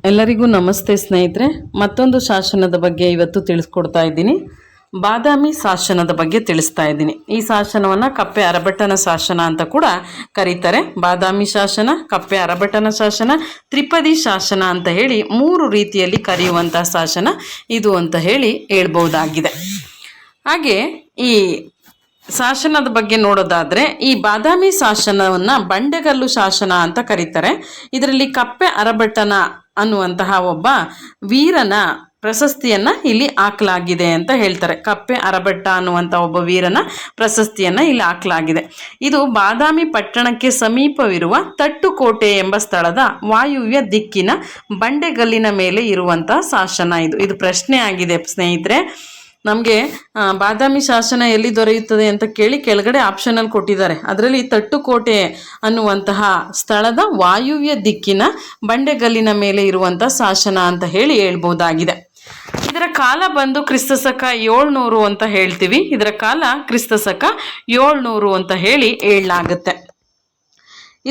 ಎಲ್ಲರಿಗೂ ನಮಸ್ತೆ ಸ್ನೇಹಿತರೆ. ಮತ್ತೊಂದು ಶಾಸನದ ಬಗ್ಗೆ ಇವತ್ತು ತಿಳಿಸ್ಕೊಡ್ತಾ ಇದ್ದೀನಿ. ಬಾದಾಮಿ ಶಾಸನದ ಬಗ್ಗೆ ತಿಳಿಸ್ತಾ ಇದ್ದೀನಿ. ಈ ಶಾಸನವನ್ನು ಕಪ್ಪೆ ಅರಭಟ್ಟನ ಶಾಸನ ಅಂತ ಕೂಡ ಕರೀತಾರೆ. ಬಾದಾಮಿ ಶಾಸನ, ಕಪ್ಪೆ ಅರಭಟ್ಟನ ಶಾಸನ, ತ್ರಿಪದಿ ಶಾಸನ ಅಂತ ಹೇಳಿ 3 ರೀತಿಯಲ್ಲಿ ಕರೆಯುವಂಥ ಶಾಸನ ಇದು ಅಂತ ಹೇಳಿ ಹೇಳ್ಬಹುದಾಗಿದೆ. ಹಾಗೆ ಈ ಶಾಸನದ ಬಗ್ಗೆ ನೋಡೋದಾದರೆ, ಈ ಬಾದಾಮಿ ಶಾಸನವನ್ನು ಬಂಡೆಗಲ್ಲು ಶಾಸನ ಅಂತ ಕರೀತಾರೆ. ಇದರಲ್ಲಿ ಕಪ್ಪೆ ಅರಭಟ್ಟನ ಅನ್ನುವಂತಹ ಒಬ್ಬ ವೀರನ ಪ್ರಶಸ್ತಿಯನ್ನು ಇಲ್ಲಿ ಹಾಕಲಾಗಿದೆ ಅಂತ ಹೇಳ್ತಾರೆ. ಕಪ್ಪೆ ಅರಭಟ್ಟ ಅನ್ನುವಂಥ ಒಬ್ಬ ವೀರನ ಪ್ರಶಸ್ತಿಯನ್ನು ಇಲ್ಲಿ ಹಾಕಲಾಗಿದೆ. ಇದು ಬಾದಾಮಿ ಪಟ್ಟಣಕ್ಕೆ ಸಮೀಪವಿರುವ ತಟ್ಟುಕೋಟೆ ಎಂಬ ಸ್ಥಳದ ವಾಯುವ್ಯ ದಿಕ್ಕಿನ ಬಂಡೆಗಲ್ಲಿನ ಮೇಲೆ ಇರುವಂಥ ಶಾಸನ. ಇದು ಪ್ರಶ್ನೆ ಆಗಿದೆ ಸ್ನೇಹಿತರೆ. ನಮಗೆ ಬಾದಾಮಿ ಶಾಸನ ಎಲ್ಲಿ ದೊರೆಯುತ್ತದೆ ಅಂತ ಕೇಳಿ ಕೆಳಗಡೆ ಆಪ್ಷನಲ್ಲಿ ಕೊಟ್ಟಿದ್ದಾರೆ. ಅದರಲ್ಲಿ ತಟ್ಟುಕೋಟೆ ಅನ್ನುವಂತಹ ಸ್ಥಳದ ವಾಯುವ್ಯ ದಿಕ್ಕಿನ ಬಂಡೆಗಲ್ಲಿನ ಮೇಲೆ ಇರುವಂಥ ಶಾಸನ ಅಂತ ಹೇಳಿ ಹೇಳ್ಬೋದಾಗಿದೆ. ಇದರ ಕಾಲ ಬಂದು ಕ್ರಿಸ್ತಶಕ 700 ಅಂತ ಹೇಳ್ತೀವಿ. ಇದರ ಕಾಲ ಕ್ರಿಸ್ತಶಕ 700 ಅಂತ ಹೇಳಿ ಹೇಳಲಾಗುತ್ತೆ.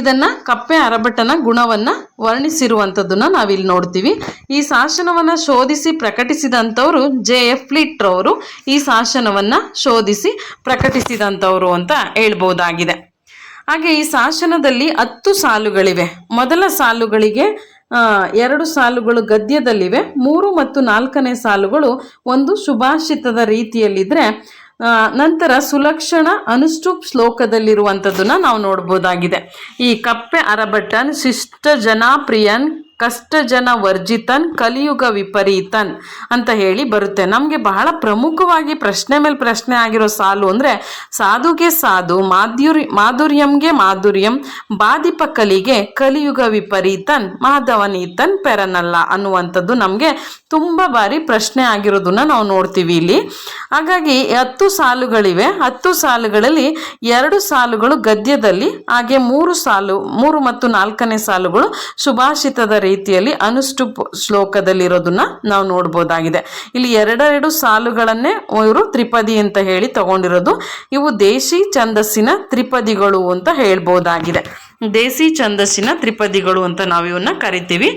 ಇದನ್ನು ಕಪ್ಪೆ ಅರಭಟ್ಟನ ಗುಣವನ್ನು ವರ್ಣಿಸಿರುವಂಥದ್ದನ್ನು ನಾವಿಲ್ಲಿ ನೋಡ್ತೀವಿ. ಈ ಶಾಸನವನ್ನು ಶೋಧಿಸಿ ಪ್ರಕಟಿಸಿದಂಥವರು JF ಫ್ಲೀಟ್ ರವರು ಈ ಶಾಸನವನ್ನು ಶೋಧಿಸಿ ಪ್ರಕಟಿಸಿದಂಥವರು ಅಂತ ಹೇಳ್ಬೋದಾಗಿದೆ. ಹಾಗೆ ಈ ಶಾಸನದಲ್ಲಿ 10 ಸಾಲುಗಳಿವೆ. ಮೊದಲ ಸಾಲುಗಳಿಗೆ 2 ಸಾಲುಗಳು ಗದ್ಯದಲ್ಲಿವೆ. 3 ಮತ್ತು 4ನೇ ಸಾಲುಗಳು ಒಂದು ಸುಭಾಷಿತದ ರೀತಿಯಲ್ಲಿದ್ದರೆ, ನಂತರ ಸುಲಕ್ಷಣ ಅನುಷ್ಠುಪ್ ಶ್ಲೋಕದಲ್ಲಿರುವಂಥದ್ದನ್ನು ನಾವು ನೋಡ್ಬೋದಾಗಿದೆ. ಈ ಕಪ್ಪೆ ಅರಭಟ್ಟನ್ ಶಿಷ್ಟ ಜನಾಪ್ರಿಯನ್ ಕಷ್ಟ ಜನ ವರ್ಜಿತನ್ ಕಲಿಯುಗ ವಿಪರೀತನ್ ಅಂತ ಹೇಳಿ ಬರುತ್ತೆ. ನಮಗೆ ಬಹಳ ಪ್ರಮುಖವಾಗಿ ಪ್ರಶ್ನೆ ಮೇಲೆ ಪ್ರಶ್ನೆ ಆಗಿರೋ ಸಾಲು ಅಂದರೆ, ಸಾಧುಗೆ ಸಾಧು ಮಾಧುರ್ಯಂಗೆ ಮಾಧುರ್ಯಂ ಬಾಧಿಪ ಕಲಿಗೆ ಕಲಿಯುಗ ವಿಪರೀತನ್ ಮಾಧವನೀತನ್ ಪೆರನಲ್ಲ ಅನ್ನುವಂಥದ್ದು ನಮಗೆ ತುಂಬ ಬಾರಿ ಪ್ರಶ್ನೆ ಆಗಿರೋದನ್ನ ನಾವು ನೋಡ್ತೀವಿ ಇಲ್ಲಿ. ಹಾಗಾಗಿ 10 ಸಾಲುಗಳಿವೆ. 10 ಸಾಲುಗಳಲ್ಲಿ 2 ಸಾಲುಗಳು ಗದ್ಯದಲ್ಲಿ, ಹಾಗೆ 3 ಮತ್ತು 4ನೇ ಸಾಲುಗಳು ಸುಭಾಷಿತದ ರೀತಿಯಲ್ಲಿ ಅನುಷ್ಠುಪ್ ಶ್ಲೋಕದಲ್ಲಿರೋದನ್ನ ನಾವು ನೋಡ್ಬೋದಾಗಿದೆ. ಇಲ್ಲಿ 2 ಸಾಲುಗಳನ್ನೇ ಇವರು ತ್ರಿಪದಿ ಅಂತ ಹೇಳಿ ತಗೊಂಡಿರೋದು. ಇವು ದೇಶಿ ಛಂದಸ್ಸಿನ ತ್ರಿಪದಿಗಳು ಅಂತ ಹೇಳ್ಬೋದಾಗಿದೆ. ದೇಸಿ ಛಂದಸ್ಸಿನ ತ್ರಿಪದಿಗಳು ಅಂತ ನಾವು ಇವನ್ನ ಕರಿತೀವಿ.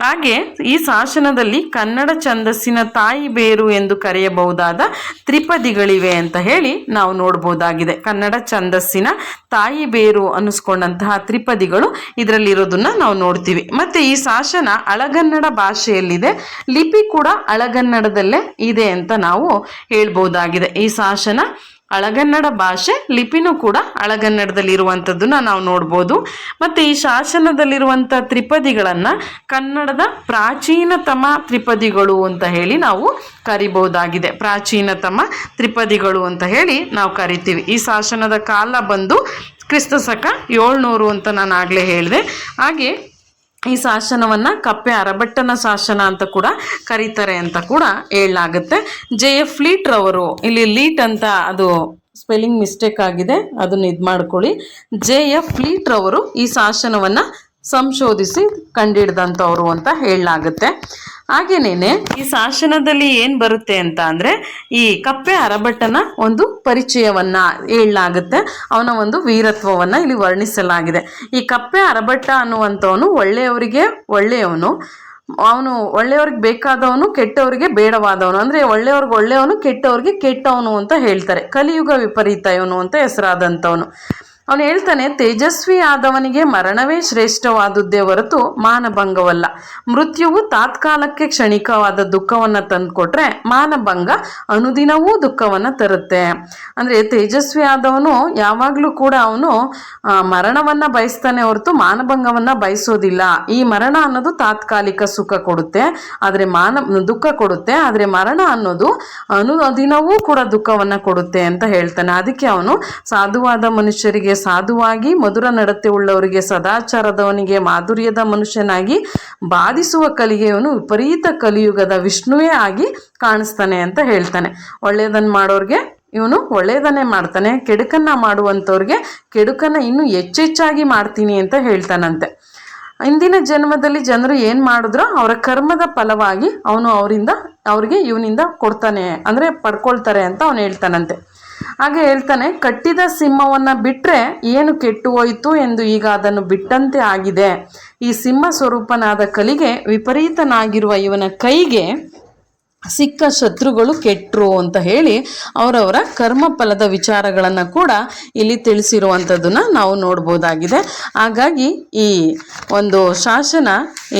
ಹಾಗೆ ಈ ಶಾಸನದಲ್ಲಿ ಕನ್ನಡ ಛಂದಸ್ಸಿನ ತಾಯಿ ಬೇರು ಎಂದು ಕರೆಯಬಹುದಾದ ತ್ರಿಪದಿಗಳಿವೆ ಅಂತ ಹೇಳಿ ನಾವು ನೋಡ್ಬೋದಾಗಿದೆ. ಕನ್ನಡ ಛಂದಸ್ಸಿನ ತಾಯಿ ಬೇರು ಅನ್ನಿಸ್ಕೊಂಡಂತಹ ತ್ರಿಪದಿಗಳು ಇದರಲ್ಲಿರೋದನ್ನ ನಾವು ನೋಡ್ತೀವಿ. ಮತ್ತೆ ಈ ಶಾಸನ ಹಳಗನ್ನಡ ಭಾಷೆಯಲ್ಲಿದೆ. ಲಿಪಿ ಕೂಡ ಹಳಗನ್ನಡದಲ್ಲೇ ಇದೆ ಅಂತ ನಾವು ಹೇಳ್ಬೋದಾಗಿದೆ. ಈ ಶಾಸನ ಹಳಗನ್ನಡ ಭಾಷೆ, ಲಿಪಿನೂ ಕೂಡ ಹಳಗನ್ನಡದಲ್ಲಿ ಇರುವಂಥದ್ದನ್ನ ನಾವು ನೋಡ್ಬೋದು. ಮತ್ತು ಈ ಶಾಸನದಲ್ಲಿರುವಂಥ ತ್ರಿಪದಿಗಳನ್ನು ಕನ್ನಡದ ಪ್ರಾಚೀನತಮ ತ್ರಿಪದಿಗಳು ಅಂತ ಹೇಳಿ ನಾವು ಕರಿಬಹುದಾಗಿದೆ. ಪ್ರಾಚೀನತಮ ತ್ರಿಪದಿಗಳು ಅಂತ ಹೇಳಿ ನಾವು ಕರಿತೀವಿ. ಈ ಶಾಸನದ ಕಾಲ ಬಂದು ಕ್ರಿಸ್ತಶಕ 700 ಅಂತ ನಾನು ಆಗಲೇ ಹೇಳಿದೆ. ಹಾಗೆ ಈ ಶಾಸನವನ್ನು ಕಪ್ಪೆ ಅರಭಟ್ಟನ ಶಾಸನ ಅಂತ ಕೂಡ ಕರೀತಾರೆ ಅಂತ ಕೂಡ ಹೇಳಲಾಗುತ್ತೆ. JF ಫ್ಲೀಟ್ ರವರು, ಇಲ್ಲಿ ಲೀಟ್ ಅಂತ ಅದು ಸ್ಪೆಲ್ಲಿಂಗ್ ಮಿಸ್ಟೇಕ್ ಆಗಿದೆ, ಅದನ್ನು ಇದು ಮಾಡ್ಕೊಳ್ಳಿ. JF ಫ್ಲೀಟ್ ರವರು ಈ ಶಾಸನವನ್ನು ಸಂಶೋಧಿಸಿ ಕಂಡಿಡ್ದಂಥವ್ರು ಅಂತ ಹೇಳಲಾಗುತ್ತೆ. ಹಾಗೇನೇನೆ ಈ ಶಾಸನದಲ್ಲಿ ಏನು ಬರುತ್ತೆ ಅಂತ ಅಂದರೆ, ಈ ಕಪ್ಪೆ ಅರಭಟ್ಟನ ಒಂದು ಪರಿಚಯವನ್ನ ಹೇಳಲಾಗುತ್ತೆ. ಅವನ ಒಂದು ವೀರತ್ವವನ್ನು ಇಲ್ಲಿ ವರ್ಣಿಸಲಾಗಿದೆ. ಈ ಕಪ್ಪೆ ಅರಭಟ್ಟ ಅನ್ನುವಂಥವನು ಒಳ್ಳೆಯವರಿಗೆ ಒಳ್ಳೆಯವನು, ಅವನು ಒಳ್ಳೆಯವ್ರಿಗೆ ಬೇಕಾದವನು, ಕೆಟ್ಟವರಿಗೆ ಬೇಡವಾದವನು. ಅಂದರೆ ಒಳ್ಳೆಯವ್ರಿಗೆ ಒಳ್ಳೆಯವನು, ಕೆಟ್ಟವ್ರಿಗೆ ಕೆಟ್ಟವನು ಅಂತ ಹೇಳ್ತಾರೆ. ಕಲಿಯುಗ ವಿಪರೀತ ಇವನು ಅಂತ ಹೆಸರಾದಂಥವನು. ಅವನು ಹೇಳ್ತಾನೆ, ತೇಜಸ್ವಿ ಆದವನಿಗೆ ಮರಣವೇ ಶ್ರೇಷ್ಠವಾದುದೇ ಹೊರತು ಮಾನಭಂಗವಲ್ಲ. ಮೃತ್ಯುವು ತಾತ್ಕಾಲಕ್ಕೆ ಕ್ಷಣಿಕವಾದ ದುಃಖವನ್ನು ತಂದುಕೊಟ್ರೆ ಮಾನಭಂಗ ಅನುದಿನವೂ ದುಃಖವನ್ನು ತರುತ್ತೆ. ಅಂದರೆ ತೇಜಸ್ವಿ ಆದವನು ಯಾವಾಗಲೂ ಕೂಡ ಅವನು ಮರಣವನ್ನು ಬಯಸ್ತಾನೆ ಹೊರತು ಮಾನಭಂಗವನ್ನು ಬಯಸೋದಿಲ್ಲ. ಈ ಮರಣ ಅನ್ನೋದು ತಾತ್ಕಾಲಿಕ ಸುಖ ಕೊಡುತ್ತೆ, ಆದರೆ ದುಃಖ ಕೊಡುತ್ತೆ. ಆದರೆ ಮರಣ ಅನ್ನೋದು ಅನುದಿನವೂ ಕೂಡ ದುಃಖವನ್ನು ಕೊಡುತ್ತೆ ಅಂತ ಹೇಳ್ತಾನೆ. ಅದಕ್ಕೆ ಅವನು ಸಾಧುವಾದ ಮನುಷ್ಯರಿಗೆ ಸಾಧುವಾಗಿ, ಮಧುರ ನಡತೆ ಉಳ್ಳವರಿಗೆ ಸದಾಚಾರದವನಿಗೆ ಮಾಧುರ್ಯದ ಮನುಷ್ಯನಾಗಿ, ಬಾಧಿಸುವ ಕಲಿಗೆಯವನು ವಿಪರೀತ ಕಲಿಯುಗದ ವಿಷ್ಣುವೇ ಆಗಿ ಕಾಣಿಸ್ತಾನೆ ಅಂತ ಹೇಳ್ತಾನೆ. ಒಳ್ಳೆಯದನ್ನು ಮಾಡೋರಿಗೆ ಇವನು ಒಳ್ಳೆಯದನ್ನೇ ಮಾಡ್ತಾನೆ, ಕೆಡುಕನ್ನ ಮಾಡುವಂಥವ್ರಿಗೆ ಕೆಡುಕನ್ನು ಇನ್ನೂ ಹೆಚ್ಚೆಚ್ಚಾಗಿ ಮಾಡ್ತೀನಿ ಅಂತ ಹೇಳ್ತಾನಂತೆ. ಇಂದಿನ ಜನ್ಮದಲ್ಲಿ ಜನರು ಏನು ಮಾಡಿದ್ರೋ ಅವರ ಕರ್ಮದ ಫಲವಾಗಿ ಅವನು ಅವರಿಗೆ ಇವನಿಂದ ಕೊಡ್ತಾನೆ, ಅಂದರೆ ಪಡ್ಕೊಳ್ತಾರೆ ಅಂತ ಅವನು ಹೇಳ್ತಾನಂತೆ. ಹಾಗೆ ಹೇಳ್ತಾನೆ, ಕಟ್ಟಿದ ಸಿಂಹವನ್ನು ಬಿಟ್ಟರೆ ಏನು ಕೆಟ್ಟು ಹೋಯಿತು ಎಂದು ಈಗ ಅದನ್ನು ಬಿಟ್ಟಂತೆ ಆಗಿದೆ. ಈ ಸಿಂಹ ಸ್ವರೂಪನಾದ ಕಲಿಗೆ ವಿಪರೀತನಾಗಿರುವ ಇವನ ಕೈಗೆ ಸಿಕ್ಕ ಶತ್ರುಗಳು ಕೆಟ್ಟರು ಅಂತ ಹೇಳಿ ಅವರವರ ಕರ್ಮಫಲದ ವಿಚಾರಗಳನ್ನು ಕೂಡ ಇಲ್ಲಿ ತಿಳಿಸಿರುವಂಥದ್ದನ್ನು ನಾವು ನೋಡ್ಬೋದಾಗಿದೆ. ಹಾಗಾಗಿ ಈ ಒಂದು ಶಾಸನ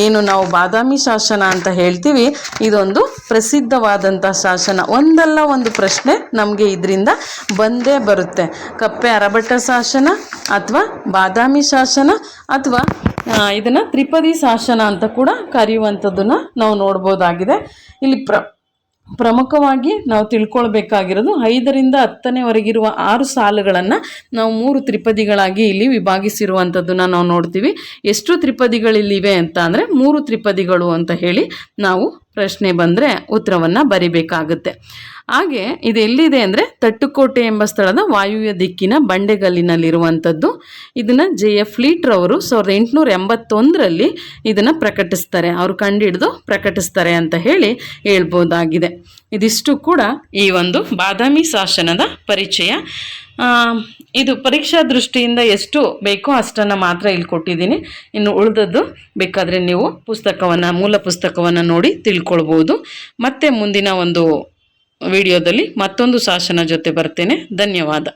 ಏನು ನಾವು ಬಾದಾಮಿ ಶಾಸನ ಅಂತ ಹೇಳ್ತೀವಿ, ಇದೊಂದು ಪ್ರಸಿದ್ಧವಾದಂಥ ಶಾಸನ. ಒಂದಲ್ಲ ಒಂದು ಪ್ರಶ್ನೆ ನಮಗೆ ಇದರಿಂದ ಬಂದೇ ಬರುತ್ತೆ. ಕಪ್ಪೆ ಅರಭಟ್ಟ ಶಾಸನ ಅಥವಾ ಬಾದಾಮಿ ಶಾಸನ ಅಥವಾ ಇದನ್ನು ತ್ರಿಪದಿ ಶಾಸನ ಅಂತ ಕೂಡ ಕರೆಯುವಂಥದ್ದನ್ನು ನಾವು ನೋಡ್ಬೋದಾಗಿದೆ. ಇಲ್ಲಿ ಪ್ರಮುಖವಾಗಿ ನಾವು ತಿಳ್ಕೊಳ್ಬೇಕಾಗಿರೋದು 5ರಿಂದ 10ನೇವರೆಗಿರುವ 6 ಸಾಲುಗಳನ್ನು ನಾವು 3 ತ್ರಿಪದಿಗಳಾಗಿ ಇಲ್ಲಿ ವಿಭಾಗಿಸಿರುವಂಥದ್ದನ್ನು ನಾವು ನೋಡ್ತೀವಿ. ಎಷ್ಟು ತ್ರಿಪದಿಗಳಿಲ್ಲಿವೆ ಅಂತ ಅಂದರೆ 3 ತ್ರಿಪದಿಗಳು ಅಂತ ಹೇಳಿ ನಾವು ಪ್ರಶ್ನೆ ಬಂದರೆ ಉತ್ತರವನ್ನು ಬರಿಬೇಕಾಗುತ್ತೆ. ಹಾಗೆ ಇದು ಎಲ್ಲಿದೆ ಅಂದರೆ ತಟ್ಟುಕೋಟೆ ಎಂಬ ಸ್ಥಳದ ವಾಯುವ್ಯ ದಿಕ್ಕಿನ ಬಂಡೆಗಲ್ಲಿನಲ್ಲಿರುವಂಥದ್ದು. ಇದನ್ನು JF ಲೀಟ್ರವರು 1881ರಲ್ಲಿ ಇದನ್ನು ಪ್ರಕಟಿಸ್ತಾರೆ, ಅವರು ಕಂಡುಹಿಡಿದು ಪ್ರಕಟಿಸ್ತಾರೆ ಅಂತ ಹೇಳಿ ಹೇಳ್ಬೋದಾಗಿದೆ. ಇದಿಷ್ಟು ಕೂಡ ಈ ಒಂದು ಬಾದಾಮಿ ಶಾಸನದ ಪರಿಚಯ. ಇದು ಪರೀಕ್ಷಾ ದೃಷ್ಟಿಯಿಂದ ಎಷ್ಟು ಬೇಕೋ ಅಷ್ಟನ್ನು ಮಾತ್ರ ಇಲ್ಲಿ ಕೊಟ್ಟಿದ್ದೀನಿ. ಇನ್ನು ಉಳಿದದ್ದು ಬೇಕಾದರೆ ನೀವು ಮೂಲ ಪುಸ್ತಕವನ್ನು ನೋಡಿ ತಿಳ್ಕೊಳ್ಬೋದು. ಮತ್ತೆ ಮುಂದಿನ ಒಂದು ವಿಡಿಯೋದಲ್ಲಿ ಮತ್ತೊಂದು ಶಾಸನ ಜೊತೆ ಬರ್ತೇನೆ. ಧನ್ಯವಾದ.